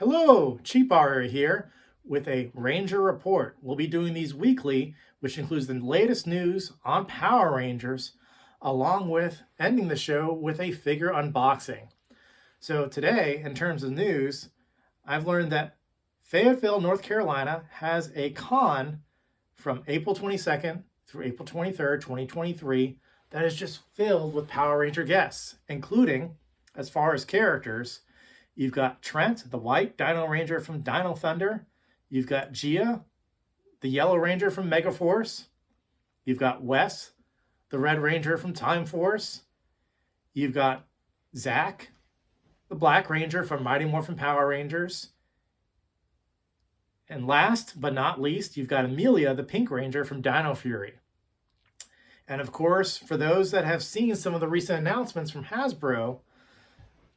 Hello, Cheapario here with a Ranger report. We'll be doing these weekly, which includes the latest news on Power Rangers, along with ending the show with a figure unboxing. So today, in terms of news, I've learned that Fayetteville, North Carolina has a con from April 22nd through April 23rd, 2023 that is just filled with Power Ranger guests, including, as far as characters, you've got Trent, the white Dino Ranger from Dino Thunder. You've got Gia, the yellow Ranger from Megaforce. You've got Wes, the red Ranger from Time Force. You've got Zach, the black Ranger from Mighty Morphin Power Rangers. And last but not least, you've got Amelia, the pink Ranger from Dino Fury. And of course, for those that have seen some of the recent announcements from Hasbro,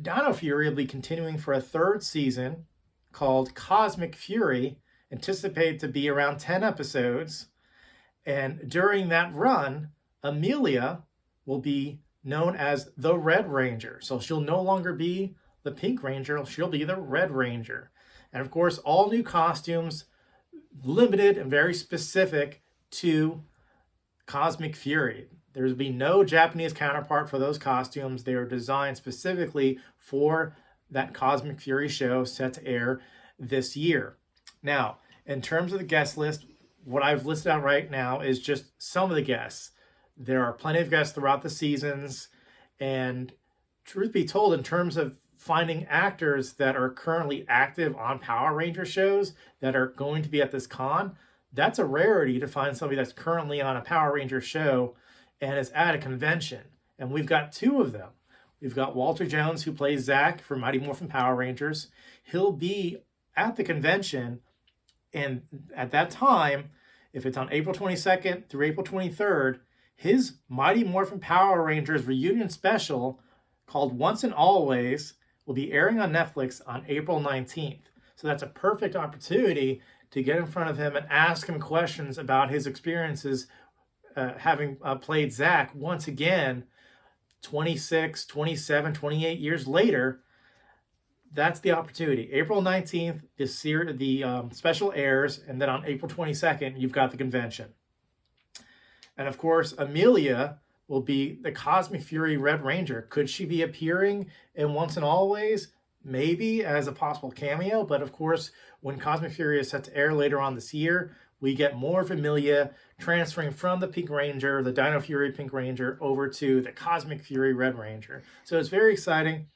Dino Fury will be continuing for a third season called Cosmic Fury, anticipated to be around 10 episodes. And during that run, Amelia will be known as the Red Ranger. So she'll no longer be the Pink Ranger, she'll be the Red Ranger. And of course, all new costumes, limited and very specific to Cosmic Fury. There's be no Japanese counterpart for those costumes. They are designed specifically for that Cosmic Fury show set to air this year. Now, in terms of the guest list, what I've listed out right now is just some of the guests. There are plenty of guests throughout the seasons, and truth be told, in terms of finding actors that are currently active on Power Ranger shows that are going to be at this con, that's a rarity to find somebody that's currently on a Power Ranger show and is at a convention. And we've got two of them. We've got Walter Jones, who plays Zach from Mighty Morphin Power Rangers. He'll be at the convention, and at that time, if it's on April 22nd through April 23rd, his Mighty Morphin Power Rangers reunion special called Once and Always will be airing on Netflix on April 19th. So that's a perfect opportunity to get in front of him and ask him questions about his experiences having played Zach once again 26, 27, 28 years later. That's the opportunity. April 19th, the special airs, and then on April 22nd, you've got the convention. And of course, Amelia will be the Cosmic Fury Red Ranger. Could she be appearing in Once and Always? Maybe as a possible cameo, but of course, when Cosmic Fury is set to air later on this year, we get more of Amelia transferring from the Pink Ranger, the Dino Fury Pink Ranger, over to the Cosmic Fury Red Ranger. So it's very exciting.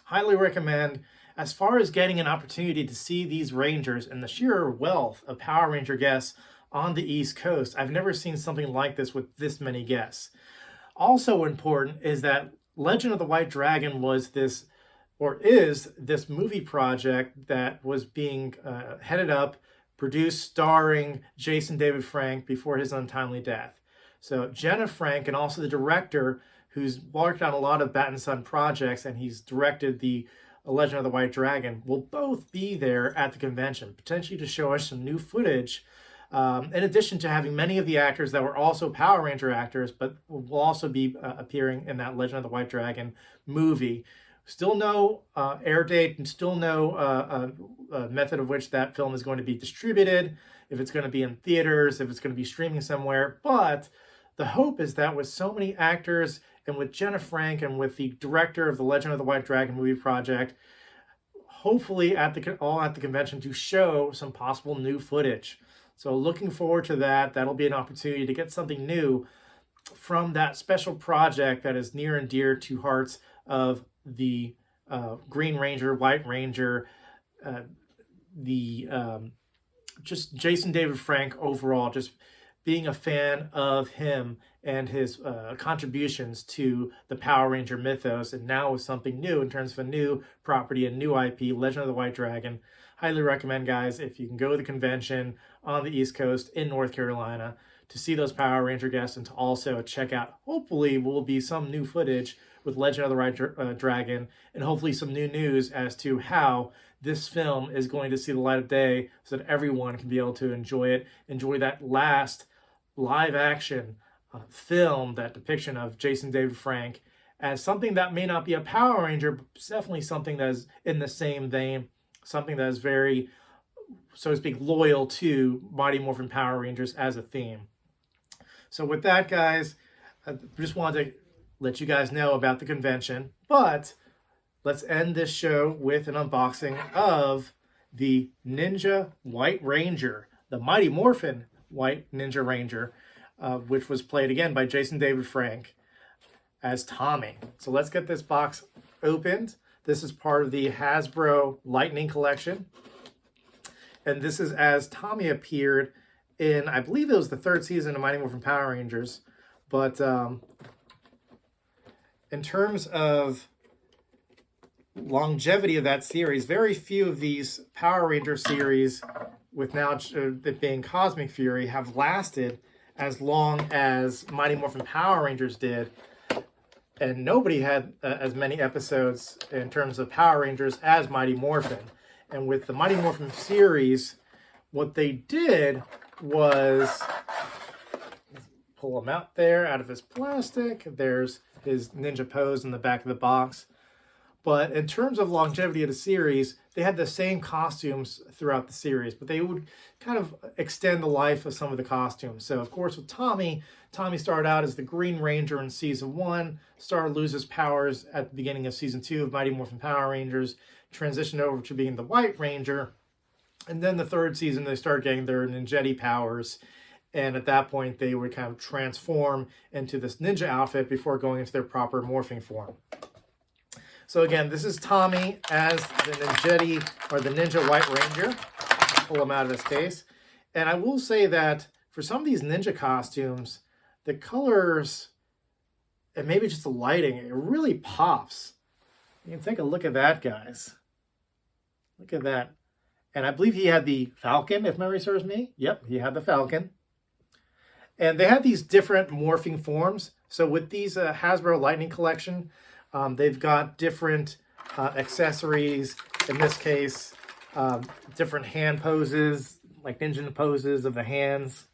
Highly recommend. As far as getting an opportunity to see these Rangers and the sheer wealth of Power Ranger guests on the East Coast, I've never seen something like this with this many guests. Also important is that Legend of the White Dragon was this, or is this movie project that was being headed up, produced, starring Jason David Frank before his untimely death. So Jenna Frank, and also the director who's worked on a lot of Bat and Son projects, and he's directed the Legend of the White Dragon, will both be there at the convention, potentially to show us some new footage, in addition to having many of the actors that were also Power Ranger actors, but will also be appearing in that Legend of the White Dragon movie. Still no air date, and still no method of which that film is going to be distributed, if it's going to be in theaters, if it's going to be streaming somewhere. But the hope is that with so many actors, and with Jenna Frank, and with the director of the Legend of the White Dragon movie project, hopefully all at the convention to show some possible new footage. So looking forward to that. That'll be an opportunity to get something new from that special project that is near and dear to hearts of the Green Ranger, White Ranger, just Jason David Frank overall, just being a fan of him and his contributions to the Power Ranger mythos, and now with something new in terms of a new property, a new IP, Legend of the White Dragon. Highly recommend, guys, if you can go to the convention on the East Coast in North Carolina to see those Power Ranger guests, and to also check out, hopefully, will be some new footage with Legend of the White Dragon, and hopefully some new news as to how this film is going to see the light of day, so that everyone can be able to enjoy it, enjoy that last live action film, that depiction of Jason David Frank, as something that may not be a Power Ranger, but definitely something that is in the same vein, something that is very, so to speak, loyal to Mighty Morphin Power Rangers as a theme. So with that, guys, I just wanted to let you guys know about the convention, but let's end this show with an unboxing of the Ninja White Ranger, the Mighty Morphin White Ninja Ranger, which was played again by Jason David Frank as Tommy. So let's get this box opened. This is part of the Hasbro Lightning Collection. And this is as Tommy appeared in, I believe it was the 3rd season of Mighty Morphin Power Rangers. But in terms of longevity of that series, very few of these Power Ranger series, with now it being Cosmic Fury, have lasted as long as Mighty Morphin Power Rangers did. And nobody had as many episodes in terms of Power Rangers as Mighty Morphin. And with the Mighty Morphin series, what they did was pull him out there out of his plastic. There's his ninja pose in the back of the box. But in terms of longevity of the series, they had the same costumes throughout the series, but they would kind of extend the life of some of the costumes. So, of course, with Tommy started out as the Green Ranger in Season 1, started to lose his powers at the beginning of Season 2 of Mighty Morphin Power Rangers, transitioned over to being the White Ranger, and then the 3rd season they started getting their ninjetti powers, and at that point they would kind of transform into this ninja outfit before going into their proper morphing form. So again, this is Tommy as the Ninjetti, or the Ninja White Ranger. Pull him out of his case. And I will say that for some of these ninja costumes, the colors, and maybe just the lighting, it really pops. You can take a look at that, guys. Look at that. And I believe he had the Falcon, if memory serves me. Yep, he had the Falcon. And they had these different morphing forms. So with these Hasbro Lightning Collection, they've got different accessories. In this case, different hand poses, like ninja poses of the hands.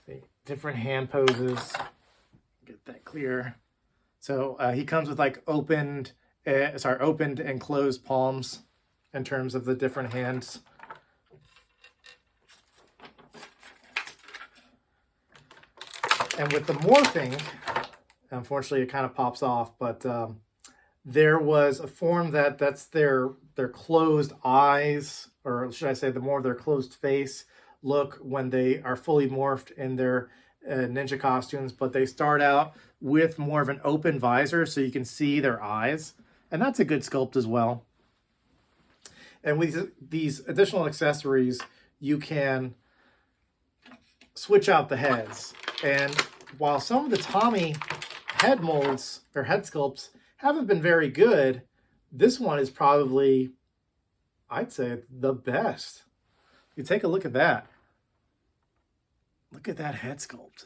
See, different hand poses. Get that clear. So he comes with like opened and closed palms in terms of the different hands. And with the morphing, unfortunately, it kind of pops off, but there was a form that's their closed eyes, or should I say the more of their closed face look when they are fully morphed in their ninja costumes, but they start out with more of an open visor so you can see their eyes, and that's a good sculpt as well. And with these additional accessories, you can switch out the heads. And while some of the Tommy head molds or head sculpts haven't been very good, this one is probably, I'd say, the best. You take a look at that. Look at that head sculpt.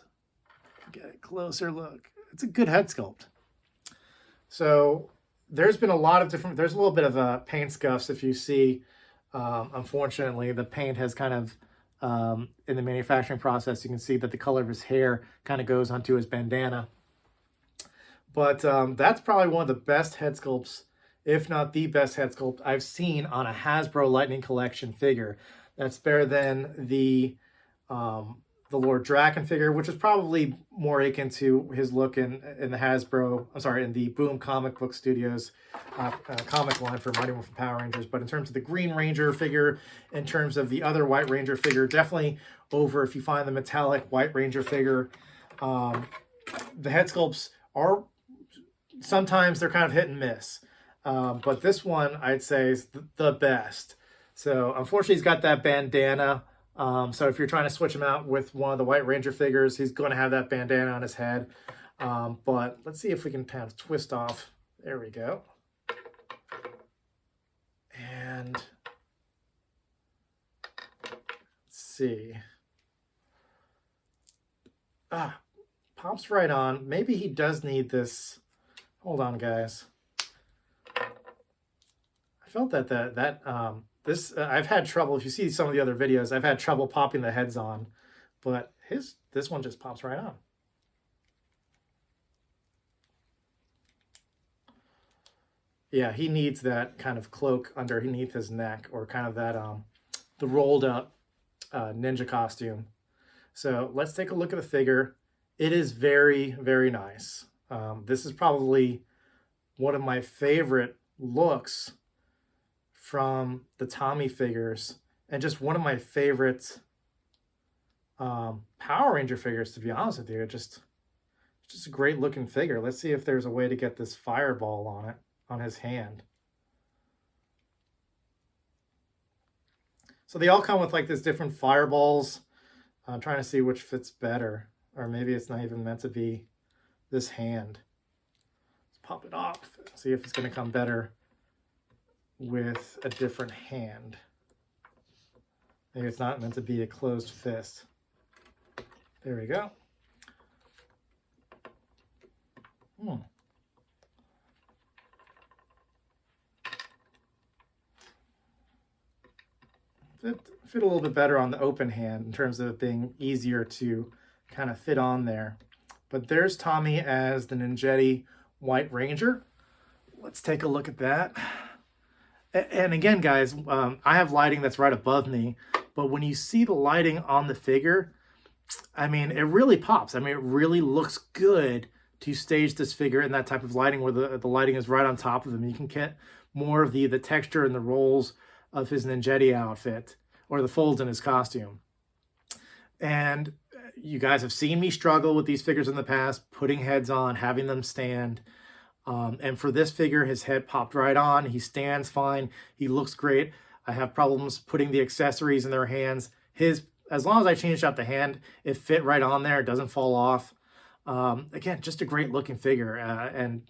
Get a closer look. It's a good head sculpt. So there's been a lot of different, there's a little bit of paint scuffs if you see. Unfortunately, the paint has kind of, in the manufacturing process, you can see that the color of his hair kind of goes onto his bandana. But that's probably one of the best head sculpts, if not the best head sculpt I've seen on a Hasbro Lightning Collection figure. That's better than the Lord Draken figure, which is probably more akin to his look in the Hasbro, I'm sorry, in the Boom Comic Book Studios comic line for Mighty Morphin Power Rangers. But in terms of the Green Ranger figure, in terms of the other White Ranger figure, definitely over if you find the metallic White Ranger figure. The head sculpts are, sometimes they're kind of hit and miss. But this one, I'd say, is the best. So unfortunately, he's got that bandana. So if you're trying to switch him out with one of the White Ranger figures, he's going to have that bandana on his head. But let's see if we can kind of twist off. There we go. And let's see. Pops right on. Maybe he does need this. Hold on, guys. I felt that this I've had trouble. If you see some of the other videos, I've had trouble popping the heads on, but this one just pops right on. Yeah, he needs that kind of cloak underneath his neck, or kind of that the rolled up ninja costume. So let's take a look at the figure. It is very, very nice. This is probably one of my favorite looks from the Tommy figures, and just one of my favorite Power Ranger figures, to be honest with you. Just a great looking figure. Let's see if there's a way to get this fireball on it, on his hand. So they all come with like this different fireballs. I'm trying to see which fits better, or maybe it's not even meant to be this hand. Let's pop it off, see if it's going to come better with a different hand. Maybe it's not meant to be a closed fist. There we go. Fit a little bit better on the open hand in terms of it being easier to kind of fit on there. But there's Tommy as the Ninjetti White Ranger. Let's take a look at that. And again, guys, I have lighting that's right above me, but when you see the lighting on the figure, I mean, it really pops. I mean, it really looks good to stage this figure in that type of lighting where the lighting is right on top of him. You can get more of the texture and the rolls of his Ninjetti outfit, or the folds in his costume. And you guys have seen me struggle with these figures in the past, putting heads on, having them stand. And for this figure, his head popped right on. He stands fine. He looks great. I have problems putting the accessories in their hands. As long as I changed out the hand, it fit right on there. It doesn't fall off. Again, just a great looking figure. And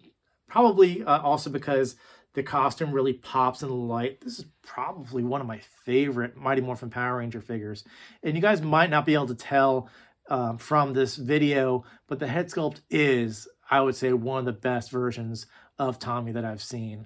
probably also because the costume really pops in the light. This is probably one of my favorite Mighty Morphin Power Ranger figures. And you guys might not be able to tell from this video, but the head sculpt is, I would say, one of the best versions of Tommy that I've seen.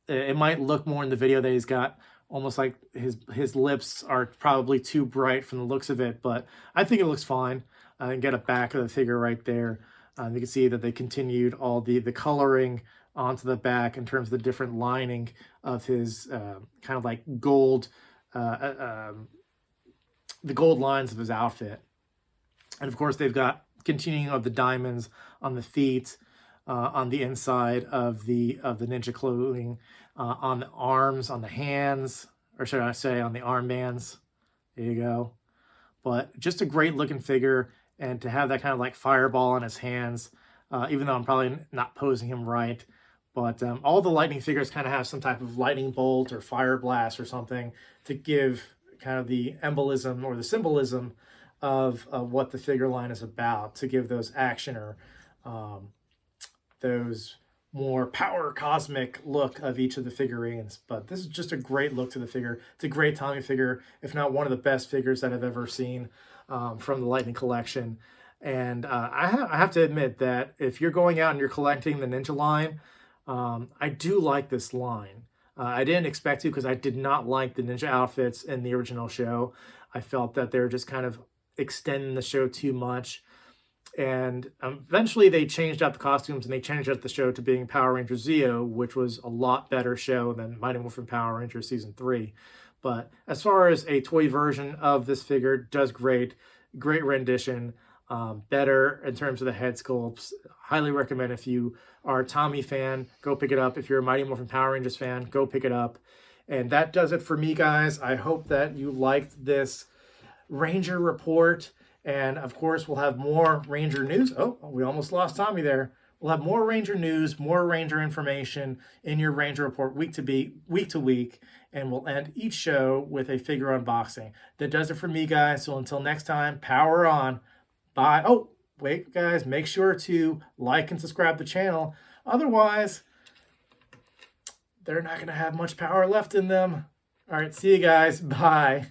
It might look more in the video that he's got almost like his lips are probably too bright from the looks of it, but I think it looks fine. I can get a back of the figure right there. You can see that they continued all the coloring onto the back in terms of the different lining of his kind of like gold, the gold lines of his outfit. And of course, they've got continuing of the diamonds on the feet, on the inside of the ninja clothing, on the arms, on the hands, or should I say on the armbands. There you go. But just a great looking figure, and to have that kind of like fireball on his hands, even though I'm probably not posing him right. But all the lightning figures kind of have some type of lightning bolt or fire blast or something to give kind of the embolism or the symbolism of what the figure line is about, to give those action or those more power cosmic look of each of the figurines. But this is just a great look to the figure. It's a great Tommy figure, if not one of the best figures that I've ever seen from the Lightning collection. And I have to admit that if you're going out and you're collecting the Ninja line, I do like this line. I didn't expect to, because I did not like the Ninja outfits in the original show. I felt that they were just kind of extending the show too much. And eventually they changed out the costumes, and they changed out the show to being Power Ranger Zeo, which was a lot better show than Mighty Morphin Power Ranger Season 3. But as far as a toy version of this figure, does great rendition, better in terms of the head sculpts. Highly recommend. If you are a Tommy fan, go pick it up. If you're a Mighty Morphin Power Rangers fan, go pick it up. And that does it for me, guys. I hope that you liked this Ranger report. And of course, we'll have more Ranger news. Oh, we almost lost Tommy there. We'll have more Ranger news, more Ranger information in your Ranger report week to week. And we'll end each show with a figure unboxing. That does it for me, guys. So until next time, power on. Bye. Oh, wait, guys, make sure to like and subscribe to the channel. Otherwise, they're not going to have much power left in them. All right, see you guys. Bye.